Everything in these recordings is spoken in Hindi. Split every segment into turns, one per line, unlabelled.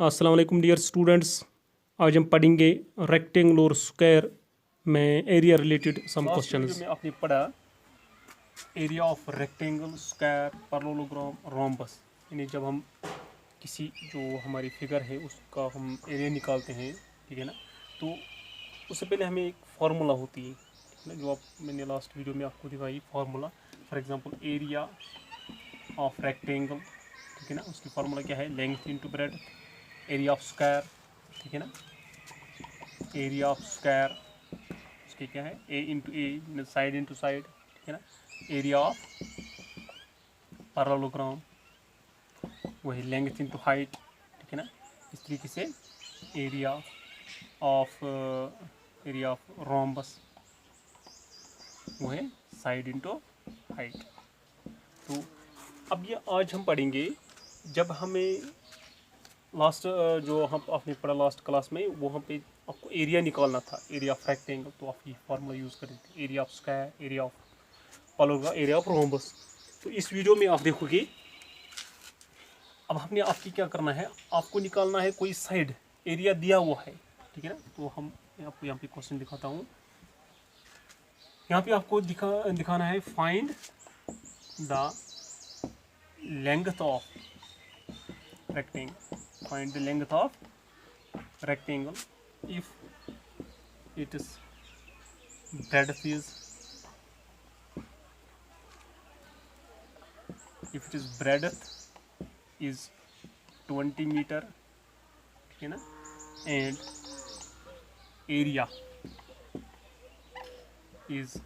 अस्सलाम वालेकुम डियर स्टूडेंट्स। आज हम पढ़ेंगे रेक्टेंगल और स्क्वायर में एरिया रिलेटेड सम क्वेश्चंस।
में आपने पढ़ा area of rectangle, square, parallelogram, rhombus. यानी जब हम किसी जो हमारी फिगर है उसका हम एरिया निकालते हैं, ठीक है ना, तो उससे पहले हमें एक फार्मूला होती है, ठीक है ना, जो मैंने लास्ट वीडियो में आपको दिखाई formula. For example area of rectangle, ठीक है ना, उसकी फार्मूला क्या है? Length into breadth. Area of square, ठीक है ना, एरिया ऑफ स्क्वायर उसके क्या है? ए इंटू ए, साइड इंटू साइड, ठीक है ना। एरिया ऑफ पैरेललोग्राम वही लेंथ इंटू हाइट, ठीक है ना। इस तरीके से एरिया ऑफ रोम्बस वो है साइड इंटू हाइट। तो अब ये आज हम पढ़ेंगे, जब हमें लास्ट जो हम आपने पढ़ा लास्ट क्लास में, वहाँ पे आपको एरिया निकालना था, एरिया ऑफ रेक्टेंगल, तो आप ये फार्मूला यूज़ करें थे, area of square, area of parallelogram, area of rhombus. तो इस वीडियो में आप देखोगे, अब हमने आपकी क्या करना है, आपको निकालना है कोई साइड, एरिया दिया हुआ है, ठीक है ना। तो हम आपको यहाँ पे क्वेश्चन दिखाता हूँ। यहाँ पे आपको दिखाना है find the length of rectangle, find the length of rectangle if it is breadth is if it is breadth is 20 meter, ठीक है ना, and area is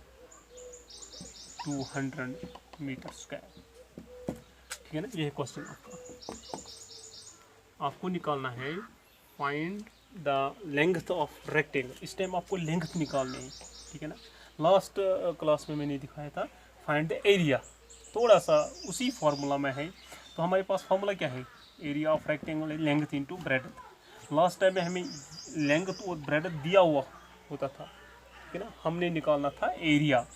200 metre square, ठीक है ना। ये है क्वेश्चन आपको निकालना है find the length of rectangle. इस टाइम आपको लेंथ निकालनी है, ठीक है ना। लास्ट क्लास में मैंने दिखाया था फाइंड द एरिया, थोड़ा सा उसी फार्मूला में है। तो हमारे पास फार्मूला क्या है? Area of rectangle length into breadth. Last time में हमें लेंथ और ब्रेडथ दिया हुआ होता था, ठीक है ना, हमने निकालना था एरिया।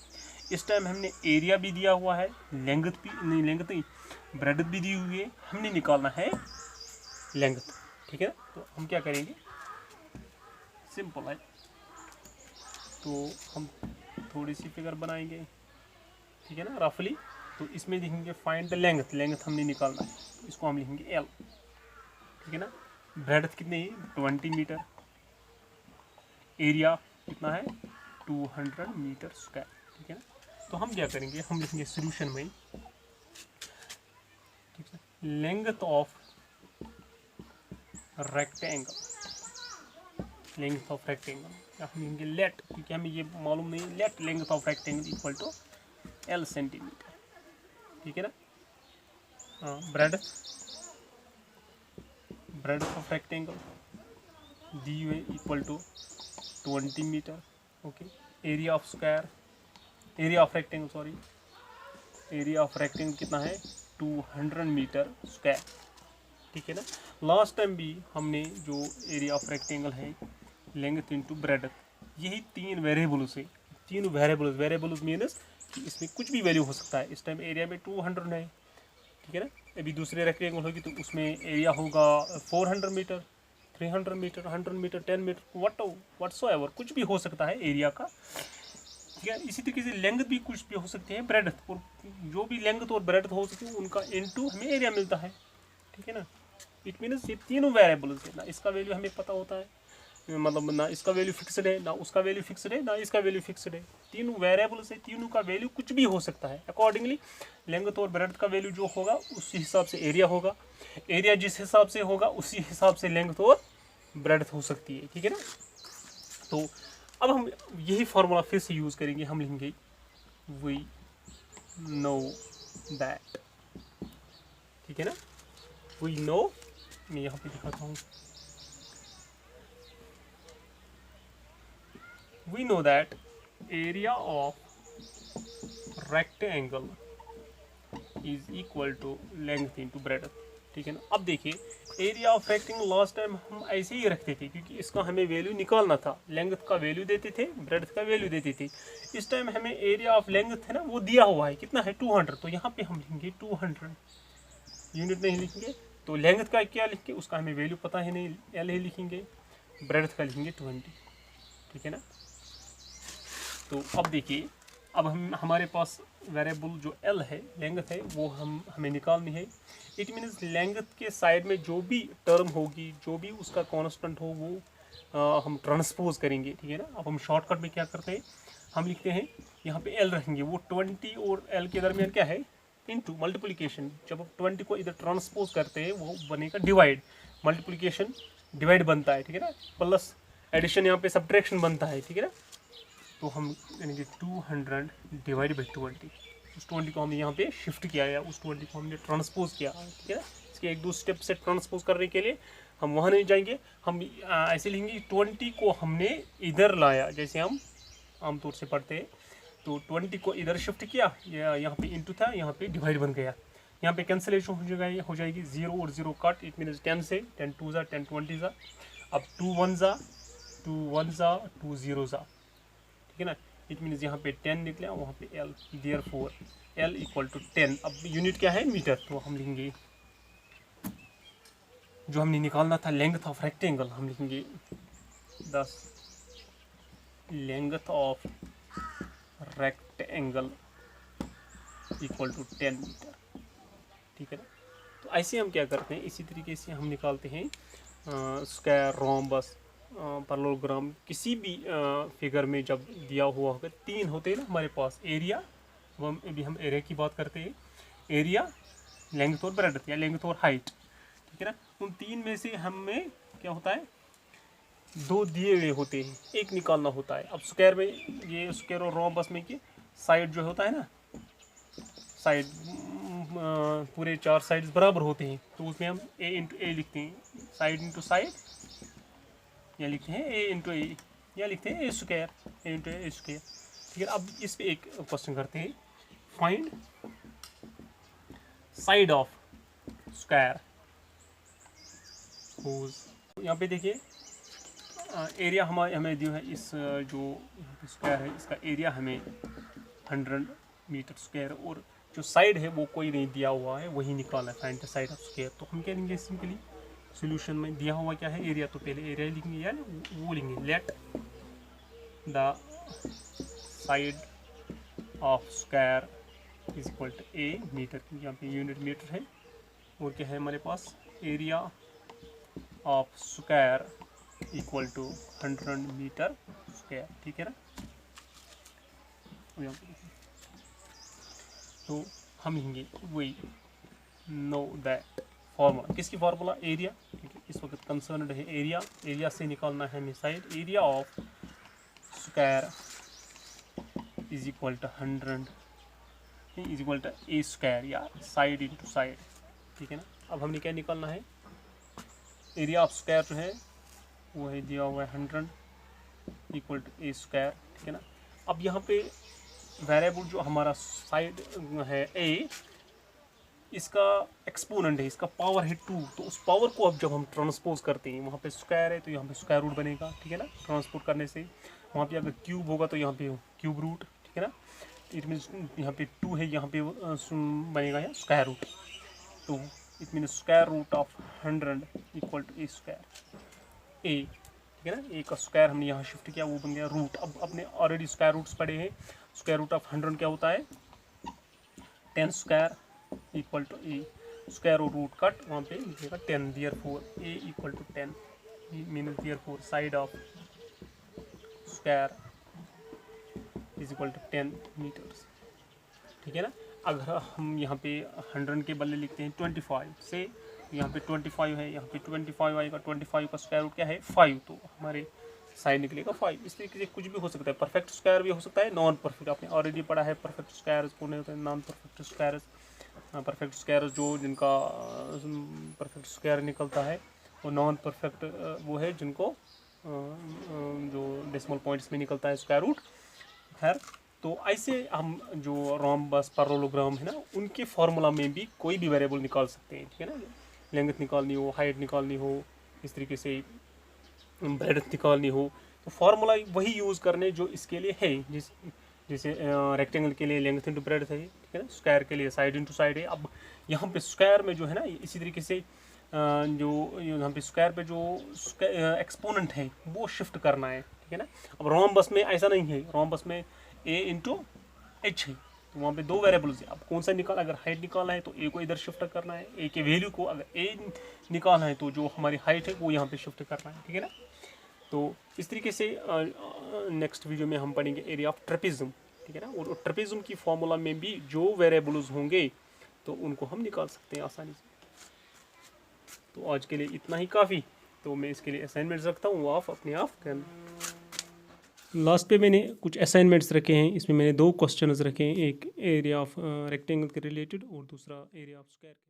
इस टाइम हमने एरिया भी दिया हुआ है, लेंथ नहीं ब्रेडथ भी दी हुई है, हमने निकालना है लेंथ, ठीक है ना। तो हम क्या करेंगे, सिंपल है। तो हम थोड़ी सी फिगर बनाएंगे, ठीक है ना, रफली। तो इसमें लिखेंगे फाइंड द लेंथ, लेंथ हमने निकालना है, तो इसको हम लिखेंगे एल, ठीक है ना। ब्रेडथ कितनी है? 20 मीटर। एरिया कितना है? 200 मीटर स्क्वायर, ठीक है ना। तो हम क्या करेंगे, हम लिखेंगे सोल्यूशन में, ठीक है, length of rectangle, length of rectangle या हम लिखेंगे लेट, क्योंकि हमें ये मालूम नहीं, let length of rectangle equal to L centimetre, ठीक है ना। ब्रेडथ ऑफ रेक्टेंगल दी हुए equal to 20 metre, okay. Area of square, area of rectangle sorry, area of rectangle कितना है? 200 मीटर स्क्वायर, ठीक है ना। लास्ट टाइम भी हमने जो एरिया ऑफ रेक्टेंगल है लेंथ इंटू ब्रेडथ, यही तीन वेरिएबल्स है। तीनों वेरिएबल्स मीनस कि इसमें कुछ भी वैल्यू हो सकता है। इस टाइम एरिया में 200 है, ठीक है ना। अभी दूसरे रेक्टेंगल होगी तो उसमें एरिया होगा 400 metre, 300 metre, 100 metre, 10 metre, whatsoever कुछ भी हो सकता है एरिया का, ठीक है। इसी तरीके से लेंथ भी कुछ भी हो सकती है, ब्रेडथ, और जो भी लेंथ और ब्रेडथ हो सकती है उनका इनटू हमें एरिया मिलता है, ठीक है ना। इट मीन्स ये तीनों वेरिएबल्स है ना, इसका वैल्यू हमें पता होता है, मतलब ना इसका वैल्यू फिक्स्ड है, ना उसका वैल्यू फिक्स्ड है, ना इसका वैल्यू फिक्स्ड है। तीनों वेरिएबल्स है, तीनों का वैल्यू कुछ भी हो सकता है। अकॉर्डिंगली लेंथ और ब्रेडथ का वैल्यू जो होगा उसी हिसाब से एरिया होगा, एरिया जिस हिसाब से होगा उसी हिसाब से लेंथ और ब्रेडथ हो सकती है, ठीक है ना। तो अब हम यही फार्मूला फिर से यूज़ करेंगे, हम लिखेंगे वी नो दैट, ठीक है ना। वी नो, मैं यहाँ पे दिखाता हूँ, we know that area of rectangle is equal to length into breadth, ठीक है ना। अब देखिए area of rectangle last time हम ऐसे ही रखते थे, क्योंकि इसका हमें वैल्यू निकालना था, लेंथ का वैल्यू देते थे, ब्रेडथ का वैल्यू देते थे। इस टाइम हमें एरिया ऑफ लेंथ है ना वो दिया हुआ है, कितना है? 200। तो यहाँ पे हम लिखेंगे 200, यूनिट नहीं लिखेंगे, तो लेंथ का क्या लिखेंगे, उसका हमें वैल्यू पता है नहीं, एल ही लिखेंगे, ब्रेड्थ का लिखेंगे 20, ठीक है ना। तो अब देखिए, अब हमारे पास वेरिएबल जो एल है, लेंथ है, वो हमें निकालनी है। इट मीन्स लेंथ के साइड में जो भी टर्म होगी, जो भी उसका कांस्टेंट हो, वो हम ट्रांसपोज करेंगे, ठीक है ना। अब हम शॉर्टकट में क्या करते हैं, हम लिखते हैं यहाँ पे एल रखेंगे, वो 20 और एल के दरमियान क्या है, इनटू मल्टीप्लिकेशन। जब हम 20 को इधर ट्रांसपोज करते हैं वो बनेगा डिवाइड, मल्टीप्लिकेशन डिवाइड बनता है, ठीक है ना, प्लस एडिशन यहाँ पे सब्ट्रैक्शन बनता है, ठीक है ना। तो हम यानी कि 200 डिवाइड बाई 20, उस 20 को हमने यहाँ पे शिफ्ट किया या उस 20 को हमने ट्रांसपोज किया, ठीक है ना। इसके एक दो स्टेप से ट्रांसपोज करने के लिए हम वहाँ नहीं जाएंगे, हम ऐसे लिखेंगे 20 को हमने इधर लाया, जैसे हम आमतौर से पढ़ते हैं। तो 20 को इधर शिफ्ट किया, यहाँ पे इंटू था, यहाँ पे डिवाइड बन गया, यहाँ पे कैंसिलेशन हो जाएगी, 0 और 0 कट, इट मीन 10 से 10 2 ज़ा 10 20 ज़ा, अब 2 1 ज़ा 2 1 ज़ा 2 0 ज़ा, ठीक है ना। इट मीन्स यहाँ पे 10 निकला, वहाँ पे L, therefore L equal to 10। अब यूनिट क्या है, मीटर, तो हम लिखेंगे जो हमने निकालना था लेंथ ऑफ रेक्टेंगल, हम लिखेंगे 10 length of rectangle equal to 10 metre, ठीक है ना। तो ऐसे हम क्या करते हैं, इसी तरीके से हम निकालते हैं स्क्वायर, रोम्बस, पैरेललोग्राम, किसी भी फिगर में जब दिया हुआ होगा, 3 होते हैं ना हमारे पास, एरिया, अभी हम एरिया की बात करते हैं, एरिया, लेंथ और ब्रेड्थ, या लेंथ और हाइट, ठीक है ना। उन 3 में से हमें क्या होता है, 2 दिए हुए होते हैं, एक निकालना होता है। अब स्क्वायर में, ये स्क्वायर और रोम्बस में कि साइड जो होता है ना, साइड पूरे 4 साइड्स बराबर होते हैं, तो उसमें हम ए इंटू ए लिखते हैं, साइड इंटू साइड, या लिखते हैं ए इंटू ए, या लिखते हैं A square, A into A square, ठीक है। अब इस पे एक क्वेश्चन करते हैं, find side of square whose, यहाँ पे देखिए एरिया हमें दिया है, इस जो स्क्वायर है इसका एरिया हमें 100 मीटर स्क्वायर, और जो साइड है वो कोई नहीं दिया हुआ है, वही निकालना है, find the side of square. तो हम क्या लेंगे, सिंपली सॉल्यूशन में दिया हुआ क्या है, एरिया, तो पहले एरिया लिखेंगे, या वो लेंगे, let the side of square is equal to A metre, यहाँ पे यूनिट मीटर है, और क्या है हमारे पास, area of square equal to 100 metre square, ठीक है ना। तो हम लिखेंगे वही नो दैट फॉर्मूला, किसकी फार्मूला, एरिया, ठीक है। इस वक्त कंसर्न है एरिया, एरिया से निकालना है हमें side, area of square is equal to 100 is equal to A square, या साइड इंटू साइड, ठीक है ना। अब हमने क्या निकालना है, एरिया ऑफ स्क्वायर जो है वो है दिया हुआ है 100 इक्वल टू ए स्क्वायर, ठीक है ना। अब यहाँ पे वेरिएबल जो हमारा साइड है ए, इसका एक्सपोनेंट है, इसका पावर है 2, तो उस पावर को अब जब हम ट्रांसपोज करते हैं, वहाँ पे स्क्वायर है तो यहाँ पे स्क्वायर रूट बनेगा, ठीक है ना। ट्रांसपोज करने से वहाँ पे अगर क्यूब होगा तो यहाँ पे क्यूब रूट, ठीक है ना। इट मीन्स यहाँ पे 2 है, यहाँ पे बनेगा या स्क्वायर रूट, तो it mean square root of 100 equal to A square, A, ठीक है ना। ए का स्क्वायर हमने यहाँ शिफ्ट किया, वो बन गया रूट। अब अपने ऑलरेडी स्क्वायर रूट्स पढ़े हैं, स्क्वायर रूट ऑफ 100 क्या होता है, 10 square equal to A square root cut, वहाँ पे लिखेगा 10, therefore A equal to 10 means therefore side of square is equal to 10 metres, ठीक है ना। अगर हम यहाँ पे 100 के बदले लिखते हैं 25 से, यहाँ पे 25 है, यहाँ पे 25 आएगा, 25 का स्क्वायर रूट क्या है 5, तो हमारे साइड निकलेगा 5। इस तरीके से कुछ भी हो सकता है, परफेक्ट स्क्वायर भी हो सकता है, नॉन परफेक्ट, आपने ऑलरेडी पढ़ा है परफेक्ट स्क्वायर कौन होते हैं, non perfect square, perfect square जो जिनका परफेक्ट स्क्वायर निकलता है, और नॉन परफेक्ट वो है जिनको जो डेसिमल पॉइंट्स में निकलता है स्क्वायर रूट, खैर। तो ऐसे हम जो रोम्बस, पैरेललोग्राम है ना, उनके फार्मूला में भी कोई भी वेरिएबल निकाल सकते हैं, ठीक है ना। लेंथ निकालनी हो, हाइट निकालनी हो, इस तरीके से ब्रेड्थ निकालनी हो, तो फार्मूला वही यूज़ करने जो इसके लिए है, जैसे रेक्टेंगल के लिए लेंथ इंटू ब्रेड्थ है, ठीक है ना। स्क्वायर के लिए साइड इंटू साइड है। अब यहाँ पे स्क्वायर में जो है ना, इसी तरीके से जो यहाँ पे स्क्वायर पे जो एक्सपोनेंट है वो शिफ्ट करना है, ठीक है ना। अब रोम्बस में ऐसा नहीं है, रोम्बस में a इंटू एच है, तो वहाँ पे दो वेरिएबल्स है। अब कौन सा निकाल, अगर हाइट निकालना है तो a को इधर शिफ्ट करना है, a के वैल्यू को अगर a निकालना है तो जो हमारी हाइट है वो यहाँ पे शिफ्ट करना है, ठीक है ना। तो इस तरीके से नेक्स्ट वीडियो में हम पढ़ेंगे एरिया ऑफ ट्रेपेजिज्म, ठीक है ना। और ट्रेपेजिज्म की फॉर्मूला में भी जो वेरिएबल्स होंगे तो उनको हम निकाल सकते हैं आसानी से। तो आज के लिए इतना ही काफ़ी। तो मैं इसके लिए असाइनमेंट्स रखता हूँ, वो आप अपने आप करना।
लास्ट पे मैंने कुछ असाइनमेंट्स रखे हैं, इसमें मैंने 2 क्वेश्चंस रखे हैं, एक एरिया ऑफ रेक्टेंगल के रिलेटेड और दूसरा एरिया ऑफ स्क्वायर के।